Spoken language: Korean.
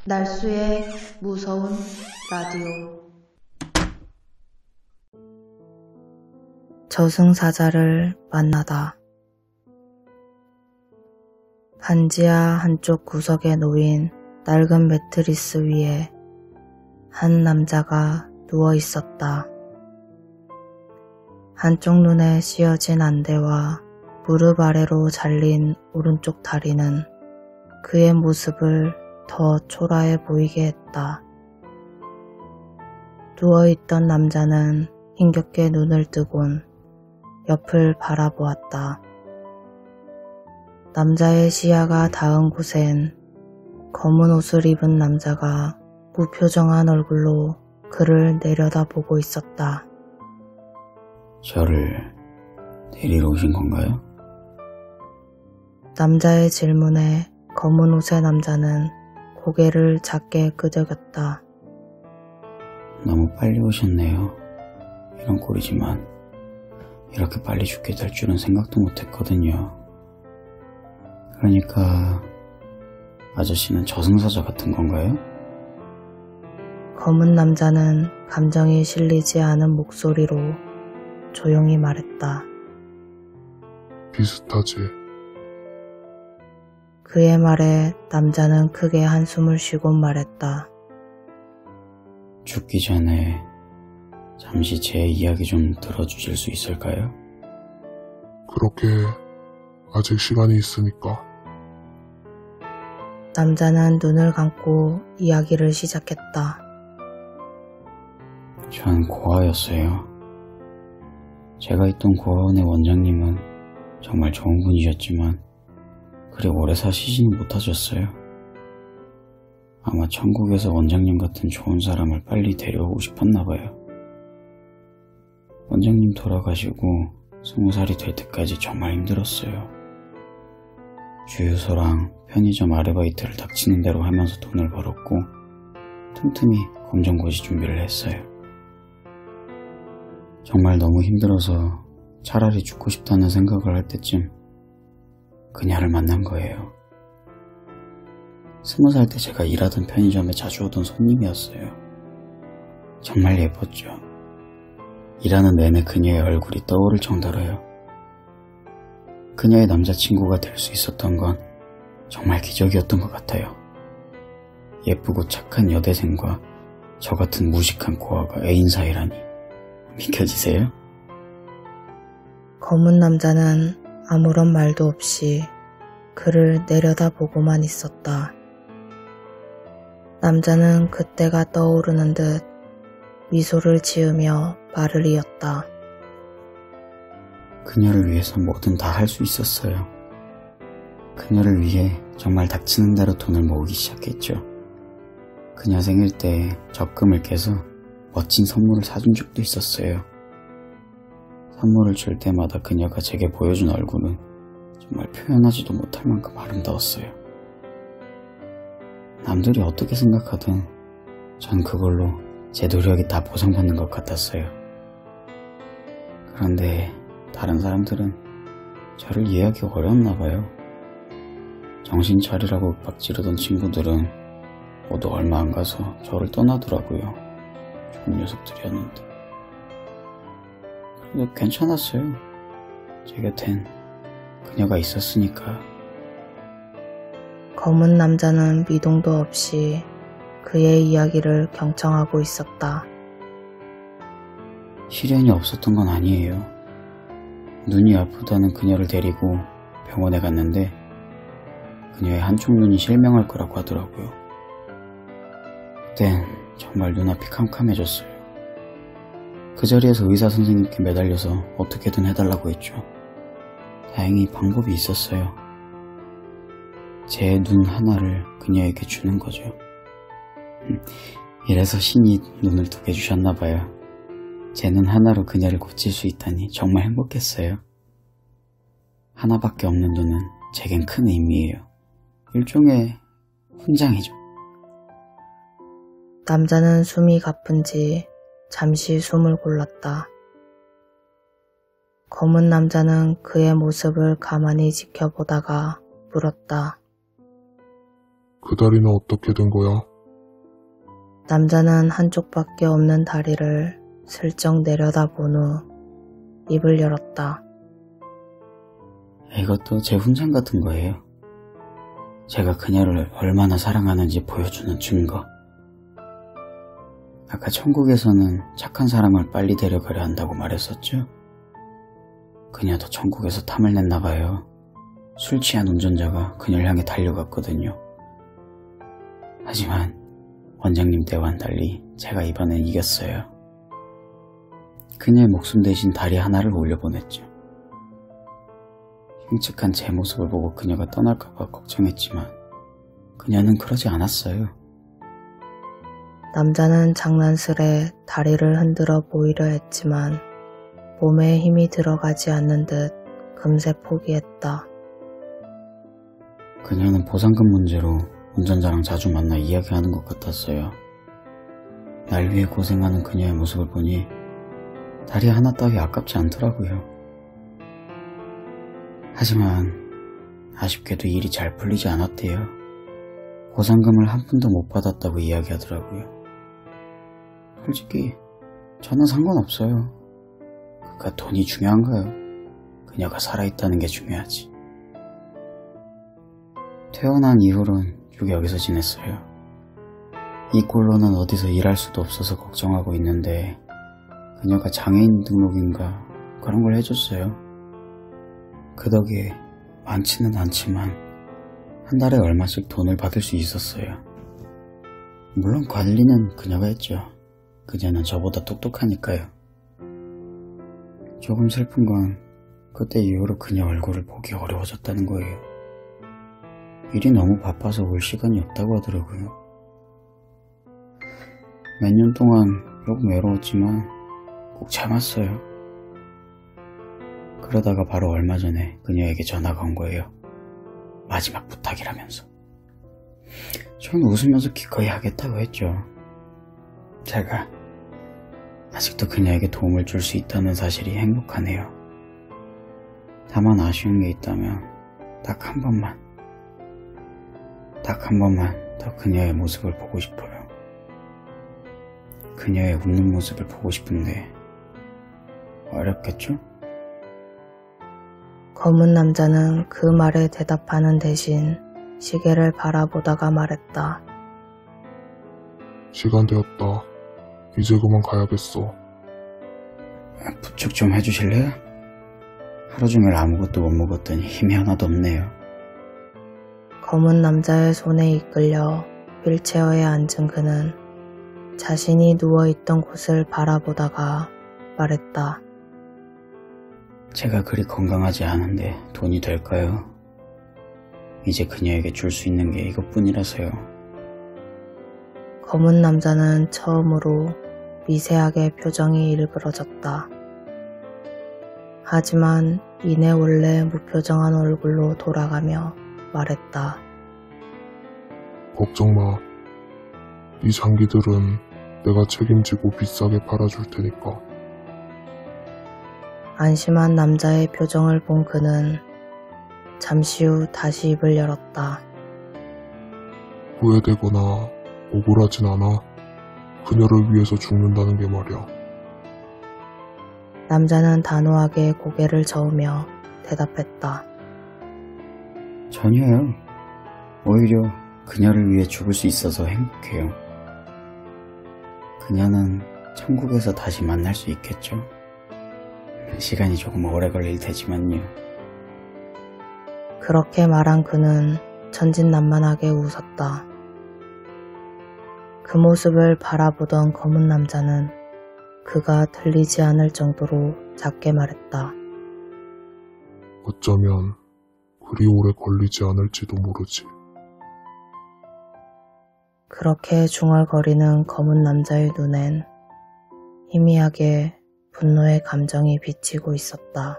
날수의 무서운 라디오. 저승사자를 만나다. 반지하 한쪽 구석에 놓인 낡은 매트리스 위에 한 남자가 누워 있었다. 한쪽 눈에 씌어진 안대와 무릎 아래로 잘린 오른쪽 다리는 그의 모습을 더 초라해 보이게 했다. 누워있던 남자는 힘겹게 눈을 뜨곤 옆을 바라보았다. 남자의 시야가 닿은 곳엔 검은 옷을 입은 남자가 무표정한 얼굴로 그를 내려다보고 있었다. 저를 데리러 오신 건가요? 남자의 질문에 검은 옷의 남자는 고개를 작게 끄덕였다. 너무 빨리 오셨네요. 이런 꼴이지만 이렇게 빨리 죽게 될 줄은 생각도 못했거든요. 그러니까 아저씨는 저승사자 같은 건가요? 검은 남자는 감정이 실리지 않은 목소리로 조용히 말했다. 비슷하지. 그의 말에 남자는 크게 한숨을 쉬고 말했다. 죽기 전에 잠시 제 이야기 좀 들어주실 수 있을까요? 그렇게 아직 시간이 있으니까. 남자는 눈을 감고 이야기를 시작했다. 전 고아였어요. 제가 있던 고아원의 원장님은 정말 좋은 분이셨지만 그리 오래 사시지는 못하셨어요. 아마 천국에서 원장님 같은 좋은 사람을 빨리 데려오고 싶었나 봐요. 원장님 돌아가시고 20살이 될 때까지 정말 힘들었어요. 주유소랑 편의점 아르바이트를 닥치는 대로 하면서 돈을 벌었고 틈틈이 검정고시 준비를 했어요. 정말 너무 힘들어서 차라리 죽고 싶다는 생각을 할 때쯤 그녀를 만난 거예요. 20살 때 제가 일하던 편의점에 자주 오던 손님이었어요. 정말 예뻤죠. 일하는 내내 그녀의 얼굴이 떠오를 정도로요. 그녀의 남자친구가 될 수 있었던 건 정말 기적이었던 것 같아요. 예쁘고 착한 여대생과 저 같은 무식한 고아가 애인 사이라니. 믿겨지세요? 검은 남자는 아무런 말도 없이 그를 내려다보고만 있었다. 남자는 그때가 떠오르는 듯 미소를 지으며 말을 이었다. 그녀를 위해서 뭐든 다 할 수 있었어요. 그녀를 위해 정말 닥치는 대로 돈을 모으기 시작했죠. 그녀 생일 때 적금을 깨서 멋진 선물을 사준 적도 있었어요. 선물을 줄 때마다 그녀가 제게 보여준 얼굴은 정말 표현하지도 못할 만큼 아름다웠어요. 남들이 어떻게 생각하든 전 그걸로 제 노력이 다 보상받는 것 같았어요. 그런데 다른 사람들은 저를 이해하기 어려웠나 봐요. 정신 차리라고 윽박 지르던 친구들은 모두 얼마 안 가서 저를 떠나더라고요. 좋은 녀석들이었는데. 그래도 괜찮았어요. 제 곁엔 그녀가 있었으니까. 검은 남자는 미동도 없이 그의 이야기를 경청하고 있었다. 시련이 없었던 건 아니에요. 눈이 아프다는 그녀를 데리고 병원에 갔는데 그녀의 한쪽 눈이 실명할 거라고 하더라고요. 그땐 정말 눈앞이 캄캄해졌어요. 그 자리에서 의사 선생님께 매달려서 어떻게든 해달라고 했죠. 다행히 방법이 있었어요. 제 눈 하나를 그녀에게 주는 거죠. 이래서 신이 눈을 2개 주셨나봐요. 제 눈 하나로 그녀를 고칠 수 있다니 정말 행복했어요. 하나밖에 없는 눈은 제겐 큰 의미예요. 일종의 훈장이죠. 남자는 숨이 가쁜지 잠시 숨을 골랐다. 검은 남자는 그의 모습을 가만히 지켜보다가 물었다. 그 다리는 어떻게 된 거야? 남자는 한쪽밖에 없는 다리를 슬쩍 내려다본 후 입을 열었다. 이것도 제 훈장 같은 거예요. 제가 그녀를 얼마나 사랑하는지 보여주는 증거. 아까 천국에서는 착한 사람을 빨리 데려가려 한다고 말했었죠? 그녀도 천국에서 탐을 냈나 봐요. 술 취한 운전자가 그녀를 향해 달려갔거든요. 하지만 원장님 때와는 달리 제가 이번엔 이겼어요. 그녀의 목숨 대신 다리 하나를 올려보냈죠. 흉측한 제 모습을 보고 그녀가 떠날까봐 걱정했지만 그녀는 그러지 않았어요. 남자는 장난스레 다리를 흔들어 보이려 했지만 몸에 힘이 들어가지 않는 듯 금세 포기했다. 그녀는 보상금 문제로 운전자랑 자주 만나 이야기하는 것 같았어요. 날 위해 고생하는 그녀의 모습을 보니 다리 하나 따위 아깝지 않더라고요. 하지만 아쉽게도 일이 잘 풀리지 않았대요. 보상금을 한 푼도 못 받았다고 이야기하더라고요. 솔직히 저는 상관없어요. 그가 돈이 중요한가요? 그녀가 살아있다는 게 중요하지. 퇴원한 이후론 쭉 여기서 지냈어요. 이 꼴로는 어디서 일할 수도 없어서 걱정하고 있는데 그녀가 장애인 등록인가 그런 걸 해줬어요. 그 덕에 많지는 않지만 한 달에 얼마씩 돈을 받을 수 있었어요. 물론 관리는 그녀가 했죠. 그녀는 저보다 똑똑하니까요. 조금 슬픈 건 그때 이후로 그녀 얼굴을 보기 어려워졌다는 거예요. 일이 너무 바빠서 올 시간이 없다고 하더라고요. 몇 년 동안 조금 외로웠지만 꼭 참았어요. 그러다가 바로 얼마 전에 그녀에게 전화가 온 거예요. 마지막 부탁이라면서. 전 웃으면서 기꺼이 하겠다고 했죠. 제가 아직도 그녀에게 도움을 줄 수 있다는 사실이 행복하네요. 다만 아쉬운 게 있다면 딱 한 번만 더 그녀의 모습을 보고 싶어요. 그녀의 웃는 모습을 보고 싶은데 어렵겠죠? 검은 남자는 그 말에 대답하는 대신 시계를 바라보다가 말했다. 시간 되었다. 이제 그만 가야겠어. 부축 좀 해주실래요? 하루 종일 아무것도 못 먹었더니 힘이 하나도 없네요. 검은 남자의 손에 이끌려 휠체어에 앉은 그는 자신이 누워있던 곳을 바라보다가 말했다. 제가 그리 건강하지 않은데 돈이 될까요? 이제 그녀에게 줄 수 있는 게 이것뿐이라서요. 검은 남자는 처음으로 미세하게 표정이 일그러졌다. 하지만 이내 원래 무표정한 얼굴로 돌아가며 말했다. 걱정 마. 이 장기들은 내가 책임지고 비싸게 팔아줄 테니까. 안심한 남자의 표정을 본 그는 잠시 후 다시 입을 열었다. 후회되거나 억울하진 않아. 그녀를 위해서 죽는다는 게 말이야. 남자는 단호하게 고개를 저으며 대답했다. 전혀요. 오히려 그녀를 위해 죽을 수 있어서 행복해요. 그녀는 천국에서 다시 만날 수 있겠죠? 시간이 조금 오래 걸릴 테지만요. 그렇게 말한 그는 천진난만하게 웃었다. 그 모습을 바라보던 검은 남자는 그가 들리지 않을 정도로 작게 말했다. 어쩌면 그리 오래 걸리지 않을지도 모르지. 그렇게 중얼거리는 검은 남자의 눈엔 희미하게 분노의 감정이 비치고 있었다.